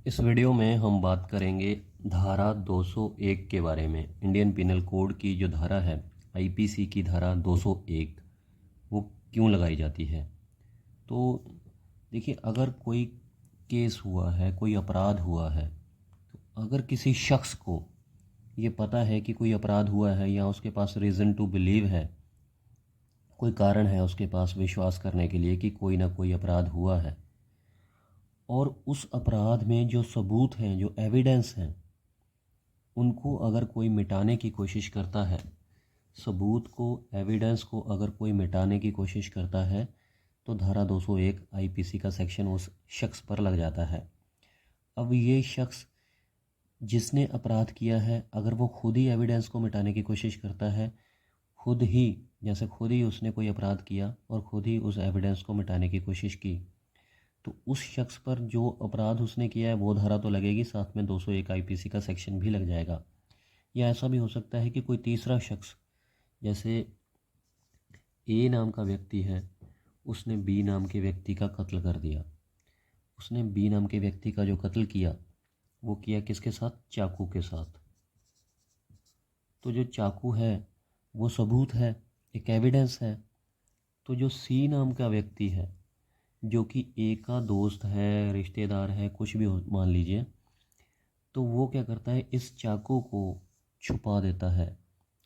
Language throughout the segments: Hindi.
इस वीडियो में हम बात करेंगे धारा 201 के बारे में। इंडियन पिनल कोड की जो धारा है, आईपीसी की धारा 201, वो क्यों लगाई जाती है। तो देखिए, अगर कोई केस हुआ है, कोई अपराध हुआ है, तो अगर किसी शख्स को ये पता है कि कोई अपराध हुआ है या उसके पास रीज़न टू बिलीव है, कोई कारण है उसके पास विश्वास करने के लिए कि कोई ना कोई अपराध हुआ है, और उस अपराध में जो सबूत हैं, जो एविडेंस हैं, उनको अगर कोई मिटाने की कोशिश करता है, सबूत को, एविडेंस को अगर कोई मिटाने की कोशिश करता है, तो धारा 201 आईपीसी का सेक्शन उस शख्स पर लग जाता है। अब ये शख्स जिसने अपराध किया है, अगर वो खुद ही एविडेंस को मिटाने की कोशिश करता है, खुद ही, जैसे खुद ही उसने कोई अपराध किया और खुद ही उस एविडेंस को मिटाने की कोशिश की, तो उस शख्स पर जो अपराध उसने किया है वो धारा तो लगेगी, साथ में 201 आईपीसी का सेक्शन भी लग जाएगा। या ऐसा भी हो सकता है कि कोई तीसरा शख्स, जैसे ए नाम का व्यक्ति है, उसने बी नाम के व्यक्ति का कत्ल कर दिया। उसने बी नाम के व्यक्ति का जो कत्ल किया, वो किया किसके साथ? चाकू के साथ। तो जो चाकू है वो सबूत है, एक एविडेंस है। तो जो सी नाम का व्यक्ति है, जो कि ए का दोस्त है, रिश्तेदार है, कुछ भी मान लीजिए, तो वो क्या करता है, इस चाकू को छुपा देता है,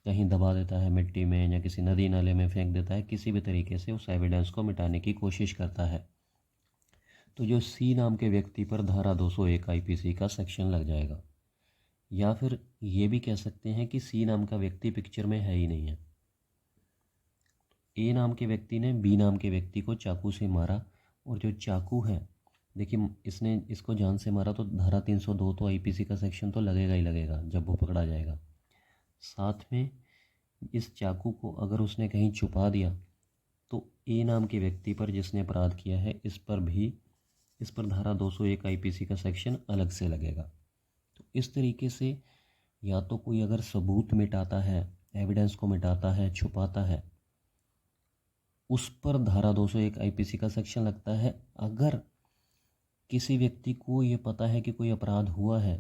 कहीं दबा देता है मिट्टी में या किसी नदी नाले में फेंक देता है, किसी भी तरीके से उस एविडेंस को मिटाने की कोशिश करता है। तो जो सी नाम के व्यक्ति पर धारा 201 आईपीसी का सेक्शन लग जाएगा। या फिर ये भी कह सकते हैं कि सी नाम का व्यक्ति पिक्चर में है ही नहीं है। ए नाम के व्यक्ति ने बी नाम के व्यक्ति को चाकू से मारा, और जो चाकू है, देखिए, इसने इसको जान से मारा, तो धारा 302 तो आईपीसी का सेक्शन तो लगेगा ही लगेगा जब वो पकड़ा जाएगा। साथ में इस चाकू को अगर उसने कहीं छुपा दिया, तो ए नाम के व्यक्ति पर जिसने अपराध किया है, इस पर धारा 201 आईपीसी का सेक्शन अलग से लगेगा। तो इस तरीके से या तो कोई अगर सबूत मिटाता है, एविडेंस को मिटाता है, छुपाता है, उस पर धारा 201 आईपीसी का सेक्शन लगता है। अगर किसी व्यक्ति को ये पता है कि कोई अपराध हुआ है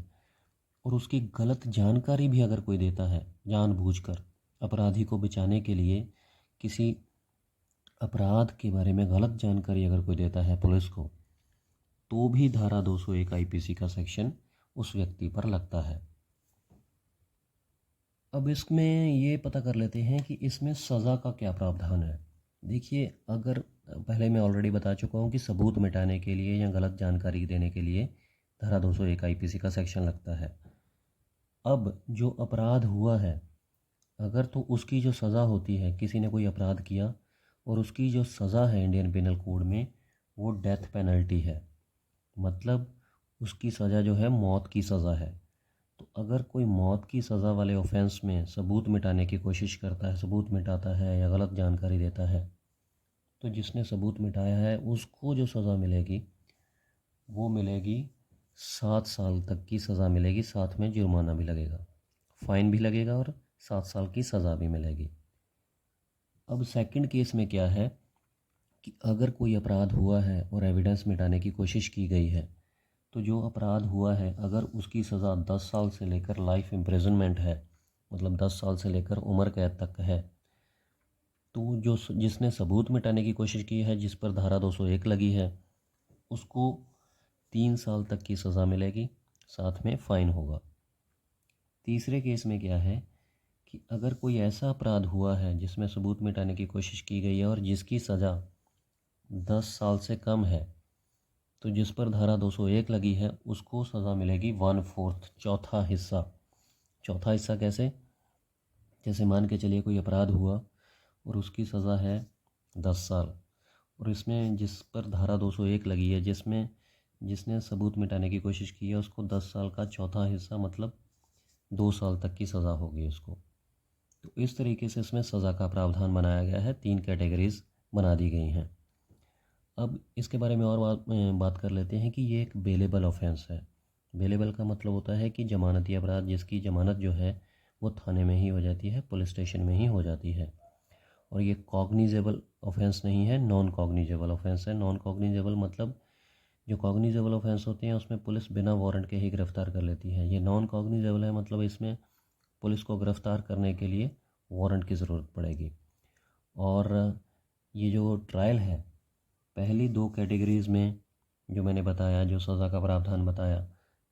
और उसकी गलत जानकारी भी अगर कोई देता है, जानबूझकर अपराधी को बचाने के लिए किसी अपराध के बारे में गलत जानकारी अगर कोई देता है पुलिस को, तो भी धारा 201 आईपीसी का सेक्शन उस व्यक्ति पर लगता है। अब इसमें ये पता कर लेते हैं कि इसमें सज़ा का क्या प्रावधान है। देखिए, अगर पहले मैं ऑलरेडी बता चुका हूँ कि सबूत मिटाने के लिए या गलत जानकारी देने के लिए धारा 201 आईपीसी का सेक्शन लगता है। अब जो अपराध हुआ है, अगर तो उसकी जो सज़ा होती है, किसी ने कोई अपराध किया और उसकी जो सज़ा है इंडियन पिनल कोड में, वो डेथ पेनल्टी है। मतलब उसकी सज़ा जो है मौत की सज़ा है। तो अगर कोई मौत की सज़ा वाले ऑफेंस में सबूत मिटाने की कोशिश करता है, सबूत मिटाता है या गलत जानकारी देता है, तो जिसने सबूत मिटाया है उसको जो सज़ा मिलेगी वो मिलेगी 7 साल तक की सज़ा मिलेगी, साथ में जुर्माना भी लगेगा, फ़ाइन भी लगेगा और 7 साल की सज़ा भी मिलेगी। अब सेकंड केस में क्या है कि अगर कोई अपराध हुआ है और एविडेंस मिटाने की कोशिश की गई है, तो जो अपराध हुआ है अगर उसकी सज़ा 10 साल से लेकर लाइफ इम्प्रिजनमेंट है, मतलब 10 साल से लेकर उम्र कैद तक है, तो जो जिसने सबूत मिटाने की कोशिश की है, जिस पर धारा 201 लगी है, उसको 3 साल तक की सज़ा मिलेगी, साथ में फ़ाइन होगा। तीसरे केस में क्या है कि अगर कोई ऐसा अपराध हुआ है जिसमें सबूत मिटाने की कोशिश की गई है और जिसकी सज़ा 10 साल से कम है, तो जिस पर धारा 201 लगी है उसको सज़ा मिलेगी 1/4, चौथा हिस्सा। चौथा हिस्सा कैसे? जैसे मान के चलिए कोई अपराध हुआ और उसकी सज़ा है 10 साल, और इसमें जिस पर धारा 201 लगी है, जिसने सबूत मिटाने की कोशिश की है, उसको 10 साल का चौथा हिस्सा, मतलब 2 साल तक की सज़ा होगी उसको। तो इस तरीके से इसमें सज़ा का प्रावधान बनाया गया है, 3 कैटेगरीज बना दी गई हैं। अब इसके बारे में और बात कर लेते हैं कि ये एक बेलेबल ऑफेंस है। बेलेबल का मतलब होता है कि जमानती अपराध जिसकी जमानत जो है वो थाने में ही हो जाती है, पुलिस स्टेशन में ही हो जाती है। और ये कॉग्निजेबल ऑफेंस नहीं है, नॉन कॉग्निजेबल ऑफेंस है। नॉन कॉग्निजेबल मतलब जो कॉग्निजेबल ऑफेंस होते हैं उसमें पुलिस बिना वारंट के ही गिरफ़्तार कर लेती है। ये नॉन कॉग्निजेबल है, मतलब इसमें पुलिस को गिरफ़्तार करने के लिए वारंट की ज़रूरत पड़ेगी। और ये जो ट्रायल है, पहली 2 कैटेगरीज़ में जो मैंने बताया, जो सज़ा का प्रावधान बताया,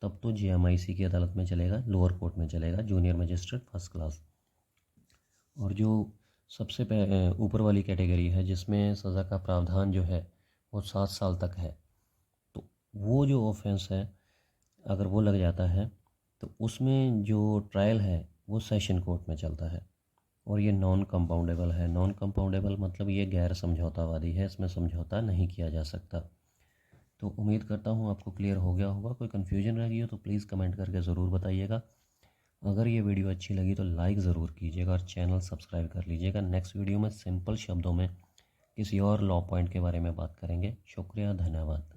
तब तो JMIC की अदालत में चलेगा, लोअर कोर्ट में चलेगा, जूनियर मजिस्ट्रेट फर्स्ट क्लास। और जो सबसे ऊपर वाली कैटेगरी है जिसमें सज़ा का प्रावधान जो है वो 7 साल तक है, तो वो जो ऑफेंस है अगर वो लग जाता है तो उसमें जो ट्रायल है वो सेशन कोर्ट में चलता है। और ये नॉन कंपाउंडेबल है। नॉन कंपाउंडेबल मतलब ये गैर समझौतावादी है, इसमें समझौता नहीं किया जा सकता। तो उम्मीद करता हूँ आपको क्लियर हो गया होगा। कोई कन्फ्यूजन रह गई हो तो प्लीज़ कमेंट करके ज़रूर बताइएगा। अगर ये वीडियो अच्छी लगी तो लाइक ज़रूर कीजिएगा और चैनल सब्सक्राइब कर लीजिएगा। नेक्स्ट वीडियो में सिंपल शब्दों में किसी और लॉ पॉइंट के बारे में बात करेंगे। शुक्रिया, धन्यवाद।